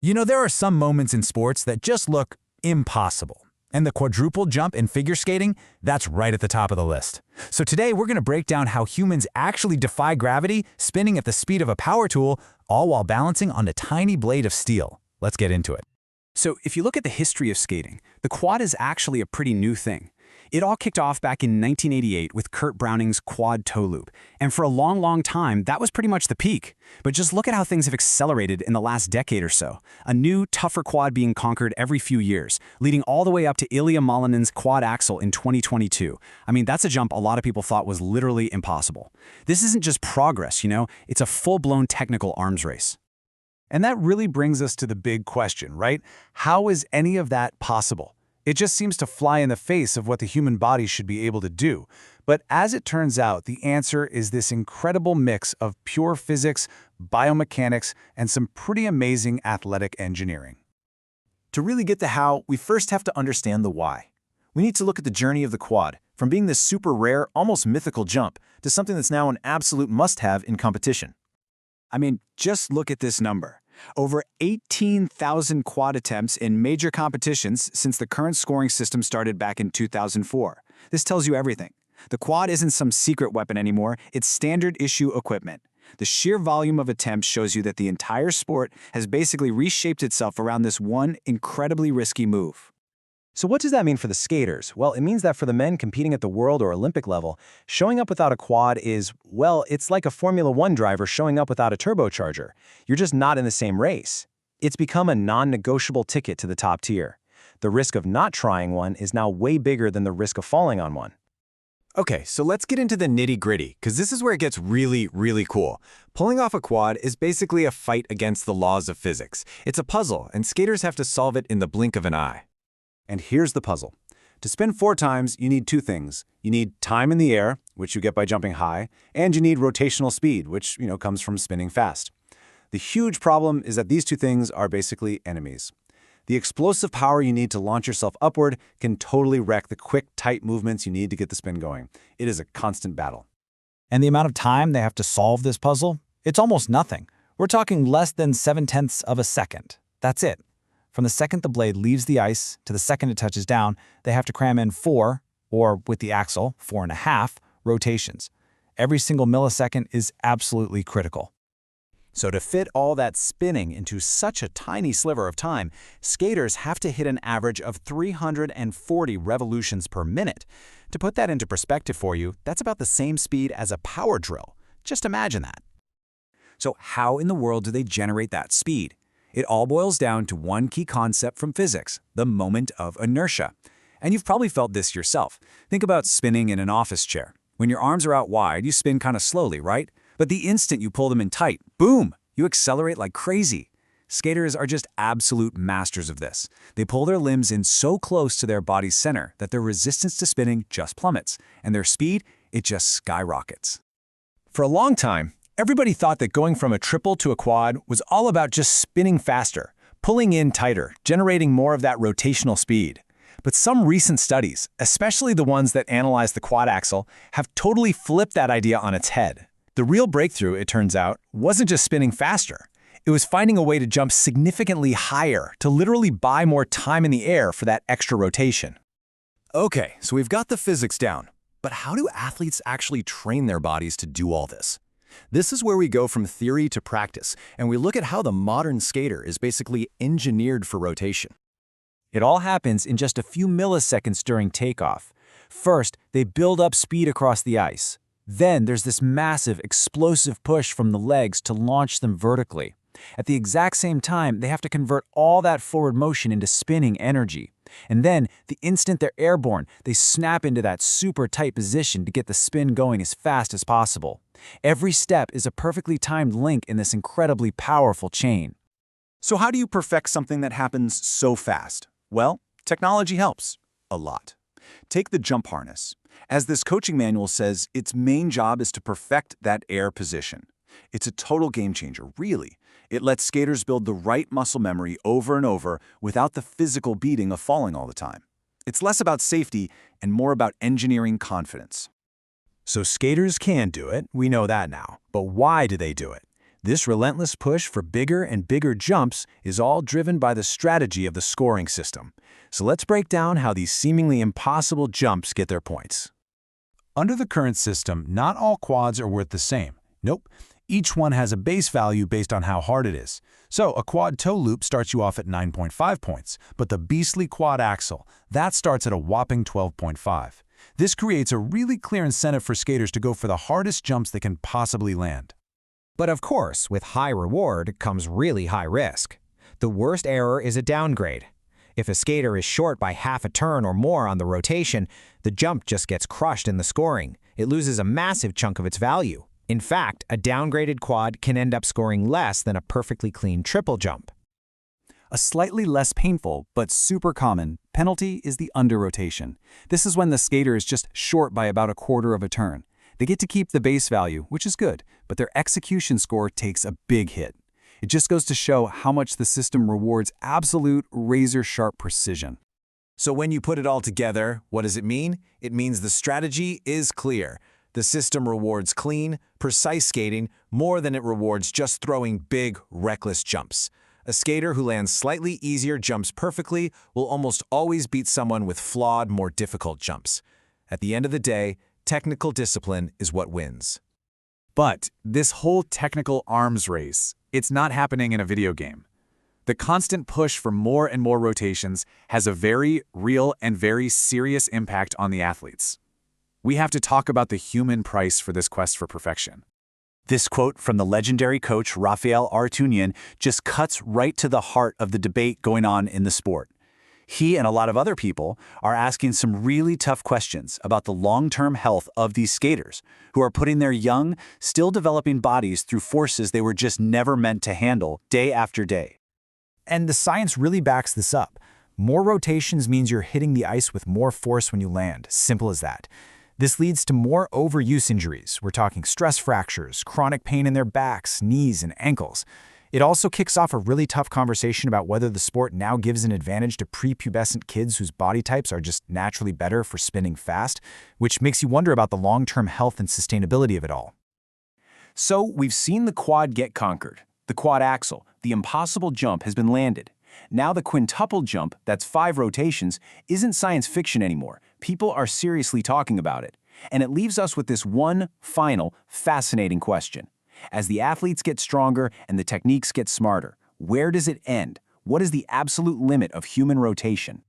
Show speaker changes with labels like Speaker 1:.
Speaker 1: You know, there are some moments in sports that just look impossible. And the quadruple jump in figure skating, that's right at the top of the list. So today we're going to break down how humans actually defy gravity, spinning at the speed of a power tool, all while balancing on a tiny blade of steel. Let's get into it.
Speaker 2: So if you look at the history of skating, the quad is actually a pretty new thing. It all kicked off back in 1988 with Kurt Browning's quad toe loop. And for a long time, that was pretty much the peak. But just look at how things have accelerated in the last decade or so. A new, tougher quad being conquered every few years, leading all the way up to Ilya Malinen's quad axle in 2022. I mean, that's a jump a lot of people thought was literally impossible. This isn't just progress, it's a full-blown technical arms race.
Speaker 1: And that really brings us to the big question, right? How is any of that possible? It just seems to fly in the face of what the human body should be able to do. But as it turns out, the answer is this incredible mix of pure physics, biomechanics, and some pretty amazing athletic engineering.
Speaker 3: To really get the how, we first have to understand the why. We need to look at the journey of the quad, from being this super rare, almost mythical jump, to something that's now an absolute must-have in competition.
Speaker 2: I mean, just look at this number. Over 18,000 quad attempts in major competitions since the current scoring system started back in 2004. This tells you everything. The quad isn't some secret weapon anymore, it's standard issue equipment. The sheer volume of attempts shows you that the entire sport has basically reshaped itself around this one incredibly risky move.
Speaker 3: So what does that mean for the skaters? Well, it means that for the men competing at the world or Olympic level, showing up without a quad is, well, it's like a Formula One driver showing up without a turbocharger. You're just not in the same race. It's become a non-negotiable ticket to the top tier. The risk of not trying one is now way bigger than the risk of falling on one.
Speaker 4: Okay, so let's get into the nitty-gritty, because this is where it gets really cool. Pulling off a quad is basically a fight against the laws of physics. It's a puzzle, and skaters have to solve it in the blink of an eye.
Speaker 1: And here's the puzzle. To spin 4 times, you need 2 things. You need time in the air, which you get by jumping high, and you need rotational speed, which, comes from spinning fast. The huge problem is that these 2 things are basically enemies. The explosive power you need to launch yourself upward can totally wreck the quick, tight movements you need to get the spin going. It is a constant battle. And the amount of time they have to solve this puzzle? It's almost nothing. We're talking less than 7/10 of a second. That's it. From the second the blade leaves the ice to the second it touches down, they have to cram in 4, or with the axle, 4.5, rotations. Every single millisecond is absolutely critical.
Speaker 3: So to fit all that spinning into such a tiny sliver of time, skaters have to hit an average of 340 revolutions per minute. To put that into perspective for you, that's about the same speed as a power drill. Just imagine that.
Speaker 2: So how in the world do they generate that speed? It all boils down to one key concept from physics, the moment of inertia. And you've probably felt this yourself. Think about spinning in an office chair. When your arms are out wide, you spin kind of slowly, right? But the instant you pull them in tight, boom, you accelerate like crazy. Skaters are just absolute masters of this. They pull their limbs in so close to their body's center that their resistance to spinning just plummets, and their speed, it just skyrockets.
Speaker 3: For a long time, everybody thought that going from a triple to a quad was all about just spinning faster, pulling in tighter, generating more of that rotational speed. But some recent studies, especially the ones that analyze the quad axle, have totally flipped that idea on its head. The real breakthrough, it turns out, wasn't just spinning faster. It was finding a way to jump significantly higher, to literally buy more time in the air for that extra rotation.
Speaker 4: Okay, so we've got the physics down. But how do athletes actually train their bodies to do all this? This is where we go from theory to practice, and we look at how the modern skater is basically engineered for rotation.
Speaker 1: It all happens in just a few milliseconds during takeoff. First, they build up speed across the ice. Then there's this massive, explosive push from the legs to launch them vertically. At the exact same time, they have to convert all that forward motion into spinning energy. And then, the instant they're airborne, they snap into that super tight position to get the spin going as fast as possible. Every step is a perfectly timed link in this incredibly powerful chain.
Speaker 3: So how do you perfect something that happens so fast? Well, technology helps. A lot. Take the jump harness. As this coaching manual says, its main job is to perfect that air position. It's a total game changer, really. It lets skaters build the right muscle memory over and over without the physical beating of falling all the time. It's less about safety and more about engineering confidence.
Speaker 1: So skaters can do it, we know that now. But why do they do it?
Speaker 2: This relentless push for bigger and bigger jumps is all driven by the strategy of the scoring system. So let's break down how these seemingly impossible jumps get their points.
Speaker 3: Under the current system, not all quads are worth the same. Nope. Each one has a base value based on how hard it is. So a quad toe loop starts you off at 9.5 points, but the beastly quad axel, that starts at a whopping 12.5. This creates a really clear incentive for skaters to go for the hardest jumps they can possibly land.
Speaker 5: But of course, with high reward comes really high risk. The worst error is a downgrade. If a skater is short by half a turn or more on the rotation, the jump just gets crushed in the scoring. It loses a massive chunk of its value. In fact, a downgraded quad can end up scoring less than a perfectly clean triple jump.
Speaker 2: A slightly less painful, but super common, penalty is the under-rotation. This is when the skater is just short by about a quarter of a turn. They get to keep the base value, which is good, but their execution score takes a big hit. It just goes to show how much the system rewards absolute razor-sharp precision.
Speaker 1: So when you put it all together, what does it mean? It means the strategy is clear. The system rewards clean, precise skating more than it rewards just throwing big, reckless jumps. A skater who lands slightly easier jumps perfectly will almost always beat someone with flawed, more difficult jumps. At the end of the day, technical discipline is what wins.
Speaker 2: But this whole technical arms race, it's not happening in a video game. The constant push for more and more rotations has a very real and very serious impact on the athletes. We have to talk about the human price for this quest for perfection. This quote from the legendary coach Rafael Artunian just cuts right to the heart of the debate going on in the sport. He and a lot of other people are asking some really tough questions about the long-term health of these skaters who are putting their young, still developing bodies through forces they were just never meant to handle day after day.
Speaker 3: And the science really backs this up. More rotations means you're hitting the ice with more force when you land. Simple as that. This leads to more overuse injuries. We're talking stress fractures, chronic pain in their backs, knees, and ankles. It also kicks off a really tough conversation about whether the sport now gives an advantage to prepubescent kids whose body types are just naturally better for spinning fast, which makes you wonder about the long-term health and sustainability of it all.
Speaker 2: So we've seen the quad get conquered. The quad axel, the impossible jump, has been landed. Now the quintuple jump, that's 5 rotations, isn't science fiction anymore. People are seriously talking about it. And it leaves us with this one final, fascinating question. As the athletes get stronger and the techniques get smarter, where does it end? What is the absolute limit of human rotation?